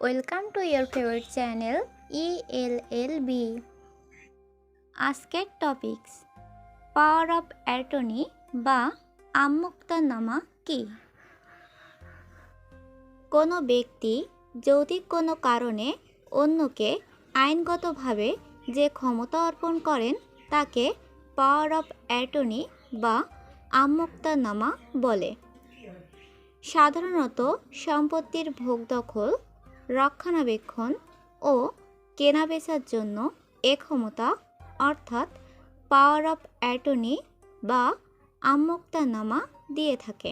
Welcome to your favorite channel ELLB. আজকের topics power of attorney বা আমুক্তনামা কি? কোনো ব্যক্তি যৌক্তিক কোনো কারণে অন্যকে আইনগতভাবে যে ক্ষমতা অর্পণ করেন তাকে পাওয়ার অফ অ্যাটর্নি বা আমুক্তনামা বলে। সাধারণত সম্পত্তির ভোগ দখল, রক্ষণাবেক্ষণ ও কেনাবেচার জন্য এ ক্ষমতা অর্থাৎ পাওয়ার অফ অ্যাটর্নি বা আমুক্তনামা দিয়ে থাকে।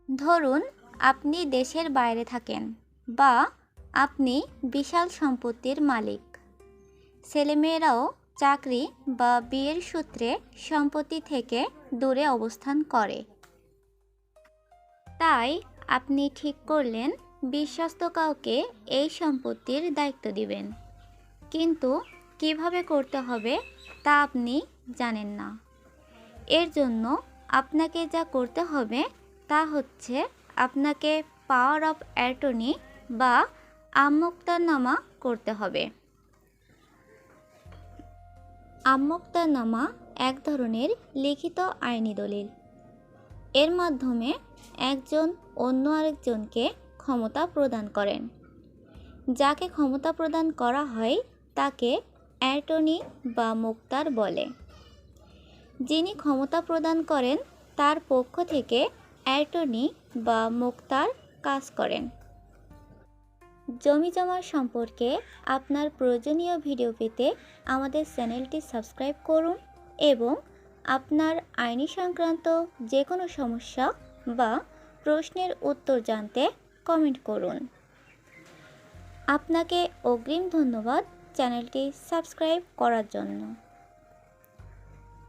ধরুন আপনি দেশের বাইরে থাকেন বা আপনি বিশাল সম্পত্তির মালিক। ছেলেমেয়েরাও চাকরি বা বিয়ের সূত্রে সম্পত্তি থেকে দূরে অবস্থান করে। তাই আপনি ঠিক করলেন বিশ্বস্ত কাউকে এই সম্পত্তির দায়িত্ব দিবেন, কিন্তু কিভাবে করতে হবে তা আপনি জানেন না। এর জন্য আপনাকে যা করতে হবে তা হচ্ছে আপনাকে পাওয়ার অফ অ্যাটর্নি বা আমুক্তনামা করতে হবে। আমুক্তনামা এক ধরনের লিখিত আইনি দলিল। এর মাধ্যমে একজন অন্য আরেকজনকে ক্ষমতা প্রদান করেন। যাকে ক্ষমতা প্রদান করা হয় তাকে অ্যাটর্নি বা মুক্তার বলে। যিনি ক্ষমতা প্রদান করেন তার পক্ষ থেকে অ্যাটর্নি বা মুক্তার কাজ করেন। জমিজমা সম্পর্কে আপনার প্রয়োজনীয় ভিডিও পেতে আমাদের চ্যানেলটি সাবস্ক্রাইব করুন এবং আপনার আইনি সংক্রান্ত যে কোনো সমস্যা বা প্রশ্নের উত্তর জানতে কমেন্ট করুন। আপনাকে অগ্রিম ধন্যবাদ চ্যানেলটি সাবস্ক্রাইব করার জন্য।